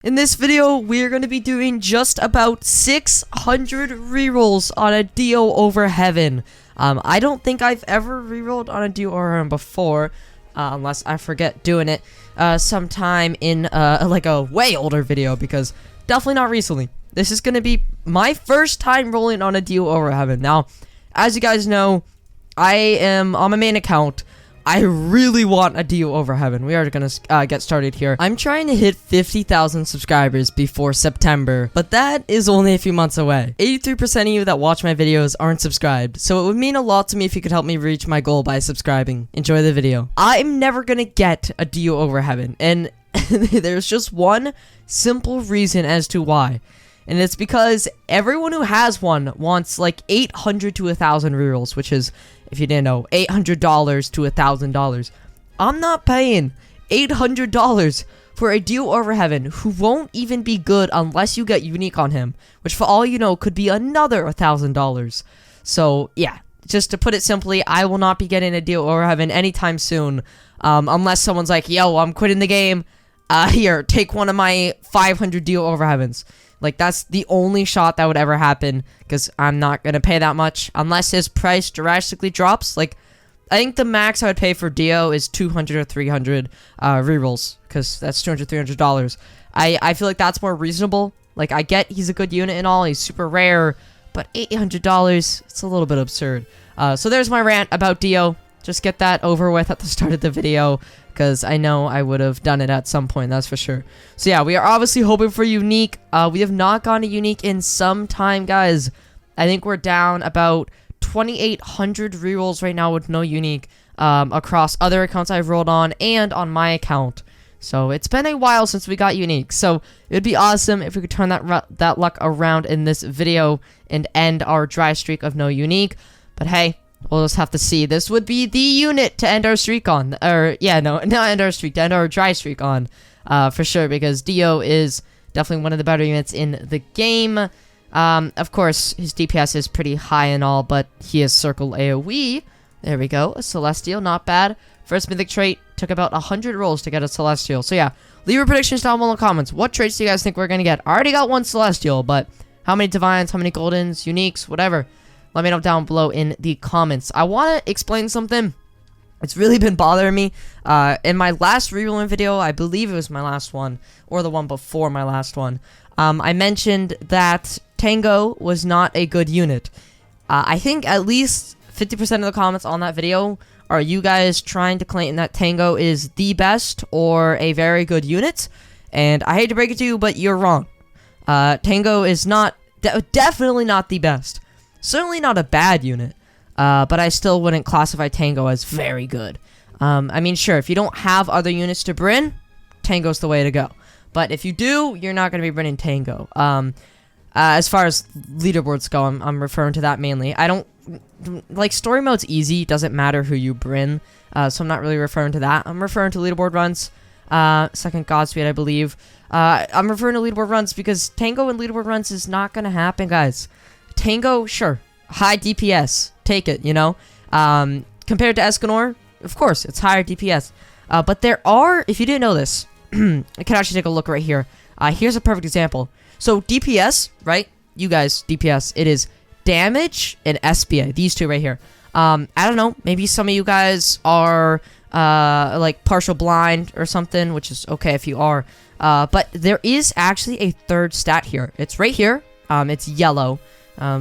In this video, we're going to be doing just about 600 rerolls on a DIO over heaven. I don't think I've ever rerolled on a DIO over heaven before, unless I forget doing it sometime in like a way older video, because definitely not recently. This is going to be my first time rolling on a DIO over heaven. Now, as you guys know, I am on my main account. I really want a DIO over heaven. We are going to get started here. I'm trying to hit 50,000 subscribers before September, but that is only a few months away. 83% of you that watch my videos aren't subscribed, so it would mean a lot to me if you could help me reach my goal by subscribing. Enjoy the video. I'm never going to get a DIO over heaven, and there's just one simple reason as to why. And it's because everyone who has one wants like 800 to 1,000 rerolls, which is, if you didn't know, $800 to $1,000. I'm not paying $800 for a DIO over heaven who won't even be good unless you get unique on him, which for all you know could be another $1,000. So yeah, just to put it simply, I will not be getting a DIO over heaven anytime soon, unless someone's like, yo, I'm quitting the game. Here, take one of my 500 DIO over heavens. Like, that's the only shot that would ever happen, because I'm not going to pay that much, unless his price drastically drops. Like, I think the max I would pay for DIO is 200 or 300 rerolls, because that's $200, $300. I feel like that's more reasonable. Like, I get he's a good unit and all, he's super rare, but $800, it's a little bit absurd. So there's my rant about DIO. Just get that over with at the start of the video, because I know I would have done it at some point, that's for sure. So yeah, we are obviously hoping for unique. We have not gone to unique in some time, guys. I think we're down about 2,800 rerolls right now with no unique across other accounts I've rolled on and on my account. So it's been a while since we got unique. So it would be awesome if we could turn that luck around in this video and end our dry streak of no unique. But hey, we'll just have to see. This would be the unit to end our streak on. Or, yeah, no, not end our streak, to end our dry streak on. For sure, because DIO is definitely one of the better units in the game. Of course, his DPS is pretty high and all, but he has Circle AoE. There we go. A Celestial, not bad. First mythic trait, took about 100 rolls to get a Celestial. So, yeah, leave your predictions down below in the comments. What traits do you guys think we're going to get? I already got one Celestial, but how many Divines, how many Goldens, Uniques, whatever. Let me know down below in the comments. I want to explain something. It's really been bothering me. In my last rerolling video, I believe it was my last one, or the one before my last one, I mentioned that Tango was not a good unit. I think at least 50% of the comments on that video are you guys trying to claim that Tango is the best or a very good unit. And I hate to break it to you, but you're wrong. Tango is not, definitely not the best. Certainly not a bad unit, but I still wouldn't classify Tango as very good. I mean, sure, if you don't have other units to bring, Tango's the way to go. But if you do, you're not going to be bringing Tango. As far as leaderboards go, I'm referring to that mainly. I don't, like, story mode's easy, doesn't matter who you bring, so I'm not really referring to that. I'm referring to leaderboard runs, second Godspeed, I believe. I'm referring to leaderboard runs because Tango and leaderboard runs is not going to happen, guys. Tango, sure, high DPS, take it, you know, compared to Escanor, of course, it's higher DPS, but there are, if you didn't know this, I can actually take a look right here. Here's a perfect example. So DPS, right, you guys, DPS, it is damage and SPA, these two right here. I don't know, maybe some of you guys are, like, partial blind or something, which is okay if you are, but there is actually a third stat here. It's right here, it's yellow.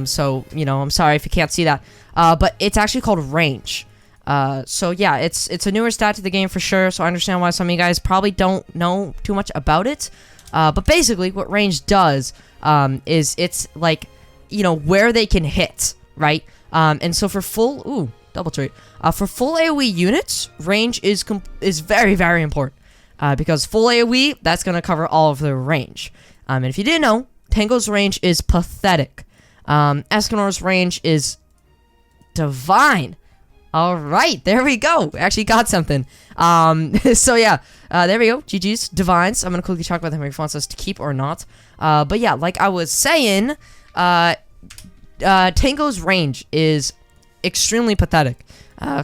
So, you know, I'm sorry if you can't see that. But it's actually called range. So yeah, it's a newer stat to the game for sure. So I understand why some of you guys probably don't know too much about it. But basically what range does, is it's like, you know, where they can hit, right? And so for full, double trait. For full AoE units, range is very, very important. Because full AoE, that's going to cover all of the range. And if you didn't know, Tango's range is pathetic. Escanor's range is divine. Alright, there we go. We actually got something. So yeah, there we go. GG's, Divines. I'm gonna quickly talk about them if he wants us to keep or not. But yeah, like I was saying, Tango's range is extremely pathetic,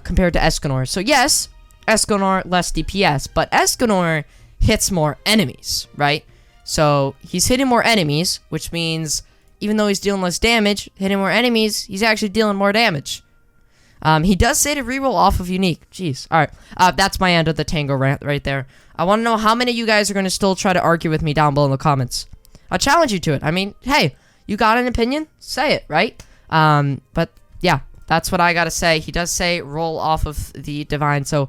compared to Escanor. So yes, Escanor less DPS, but Escanor hits more enemies, right? So he's hitting more enemies, which means even though he's dealing less damage, hitting more enemies, he's actually dealing more damage. He does say to reroll off of unique. Jeez. Alright, that's my end of the Tango rant right there. I want to know how many of you guys are going to still try to argue with me down below in the comments. I'll challenge you to it. I mean, hey, you got an opinion? Say it, right? But yeah, that's what I gotta say. He does say roll off of the Divine. So,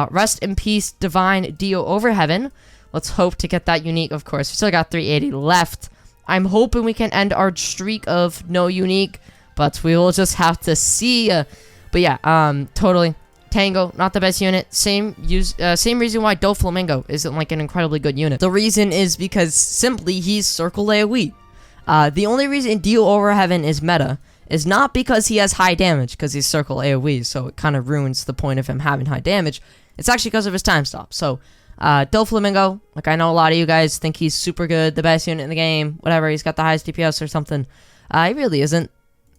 rest in peace, Divine DIO over heaven. Let's hope to get that unique, of course. We still got 380 left. I'm hoping we can end our streak of no unique, but we will just have to see. But yeah, totally. Tango, not the best unit. Same reason why Doflamingo isn't like an incredibly good unit. The reason is because simply he's circle AoE. The only reason DIO over heaven is meta is not because he has high damage, because he's circle AoE, so it kind of ruins the point of him having high damage. It's actually because of his time stop. So, Doflamingo, like I know a lot of you guys think he's super good, the best unit in the game, whatever, he's got the highest DPS or something. He really isn't.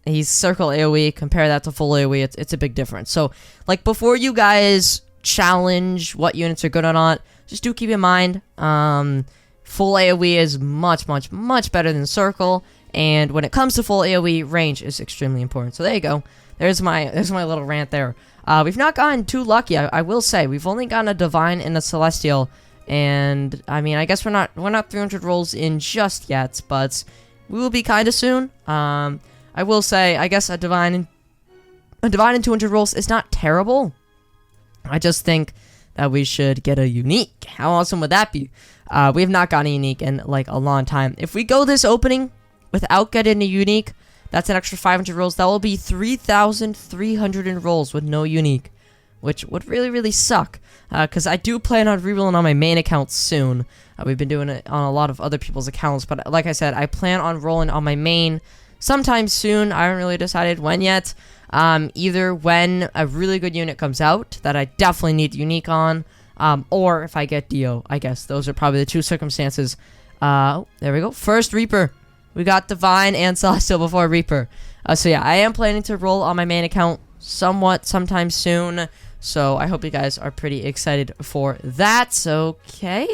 He's circle AoE, compare that to full AoE, it's a big difference. So, like, before you guys challenge what units are good or not, just do keep in mind, full AoE is much, much, much better than circle, and when it comes to full AoE, range is extremely important. So there you go. There's my little rant there. We've not gotten too lucky, I will say. We've only gotten a Divine and a Celestial, and I mean, I guess we're not 300 rolls in just yet, but we will be kind of soon. I will say, I guess a Divine and 200 rolls is not terrible. I just think that we should get a unique. How awesome would that be? We have not gotten a unique in like a long time. If we go this opening without getting a unique, that's an extra 500 rolls. That will be 3,300 rolls with no unique, which would really, really suck. Because I do plan on rerolling on my main account soon. We've been doing it on a lot of other people's accounts, but like I said, I plan on rolling on my main sometime soon. I haven't really decided when yet. Either when a really good unit comes out that I definitely need unique on, or if I get DIO. I guess those are probably the two circumstances. There we go. First Reaper. We got Divine and Celestial before Reaper. So yeah, I am planning to roll on my main account sometime soon. So I hope you guys are pretty excited for that. Okay.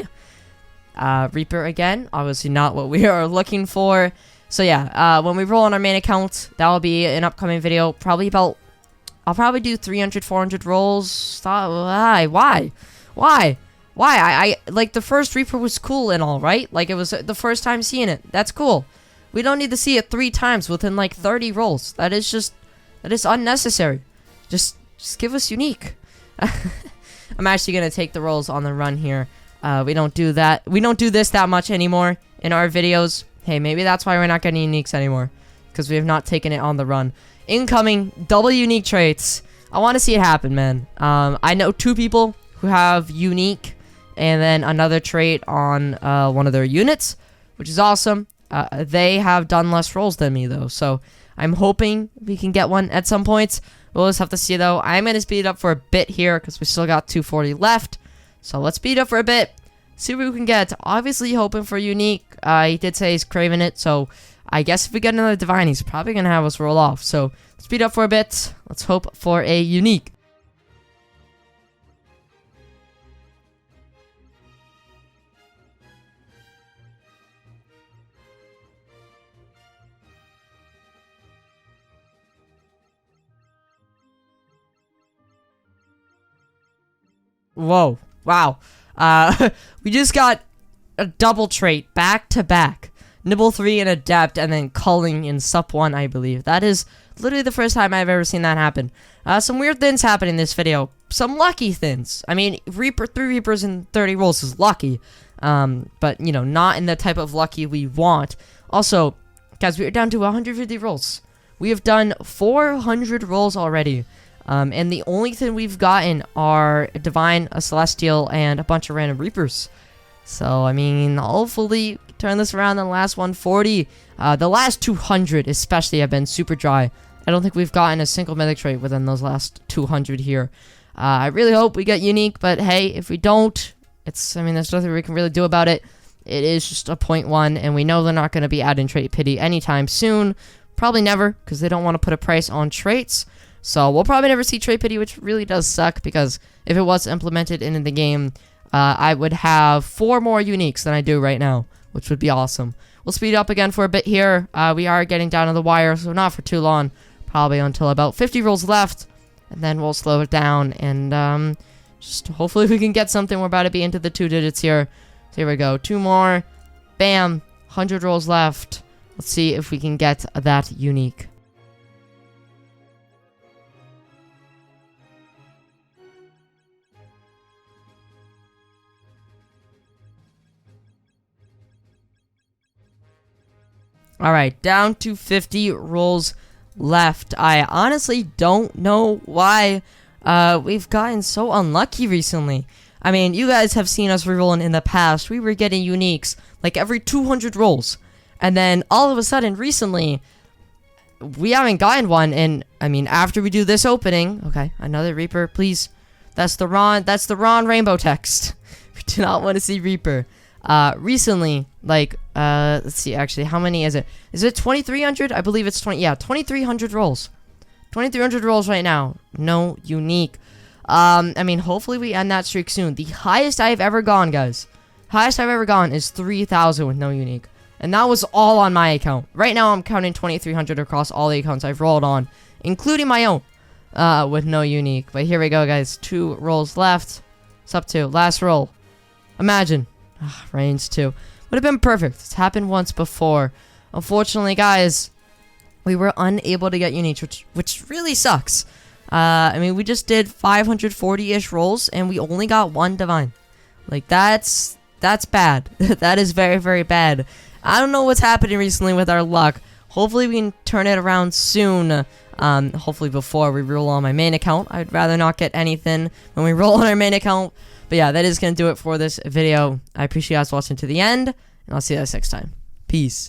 Reaper again. Obviously not what we are looking for. So yeah, when we roll on our main account, that will be an upcoming video. I'll probably do 300, 400 rolls. Why? I like, the first Reaper was cool and all, right? Like, it was the first time seeing it. That's cool. We don't need to see it 3 times within like 30 rolls. That is unnecessary. Just give us unique. I'm actually gonna take the rolls on the run here. We don't do that. We don't do this that much anymore in our videos. Hey, maybe that's why we're not getting uniques anymore, because we have not taken it on the run. Incoming double unique traits. I want to see it happen, man. I know 2 people who have unique and then another trait on one of their units, which is awesome. They have done less rolls than me, though, so I'm hoping we can get one at some point. We'll just have to see, though. I'm going to speed it up for a bit here because we still got 240 left. So let's speed up for a bit, see what we can get. Obviously hoping for unique. He did say he's craving it, so I guess if we get another Divine, he's probably going to have us roll off. So let's speed up for a bit. Let's hope for a unique. Whoa. Wow. We just got a double trait back to back. Nibble 3 in Adept, and then Culling in Sup 1, I believe. That is literally the first time I've ever seen that happen. Some weird things happen in this video. Some lucky things. I mean, 3 Reapers in 30 rolls is lucky. But, you know, not in the type of lucky we want. Also, guys, we're down to 150 rolls. We have done 400 rolls already. And the only thing we've gotten are a Divine, a Celestial, and a bunch of random Reapers. So, I mean, hopefully turn this around in the last 140. The last 200 especially have been super dry. I don't think we've gotten a single mythic trait within those last 200 here. I really hope we get unique, but hey, if we don't, I mean, there's nothing we can really do about it. It is just a 0.1, and we know they're not going to be adding Trait Pity anytime soon. Probably never, because they don't want to put a price on traits. So we'll probably never see Trait Pity, which really does suck, because if it was implemented in the game, I would have 4 more uniques than I do right now, which would be awesome. We'll speed up again for a bit here. We are getting down to the wire, so not for too long. Probably until about 50 rolls left, and then we'll slow it down, and just hopefully we can get something. We're about to be into the 2 digits here. So here we go. 2 more. Bam. 100 rolls left. Let's see if we can get that unique. Alright, down to 50 rolls left. I honestly don't know why we've gotten so unlucky recently. I mean, you guys have seen us rerolling in the past. We were getting uniques like every 200 rolls. And then all of a sudden, recently, we haven't gotten one. And I mean, after we do this opening, okay, another Reaper, please. That's the wrong rainbow text. We do not want to see Reaper. Recently, like, let's see, actually, how many is it? Is it 2,300? I believe it's 2,300 rolls. 2,300 rolls right now. No unique. I mean, hopefully we end that streak soon. The highest I've ever gone, guys. Highest I've ever gone is 3,000 with no unique. And that was all on my account. Right now, I'm counting 2,300 across all the accounts I've rolled on, including my own, with no unique. But here we go, guys. 2 rolls left. It's up to last roll. Imagine. Range 2. Would have been perfect. It's happened once before. Unfortunately, guys, we were unable to get uniques, which really sucks. I mean, we just did 540-ish rolls, and we only got 1 divine. Like, that's bad. That is very, very bad. I don't know what's happening recently with our luck. Hopefully, we can turn it around soon. Hopefully, before we roll on my main account. I'd rather not get anything when we roll on our main account. But yeah, that is going to do it for this video. I appreciate you guys watching to the end, and I'll see you guys next time. Peace.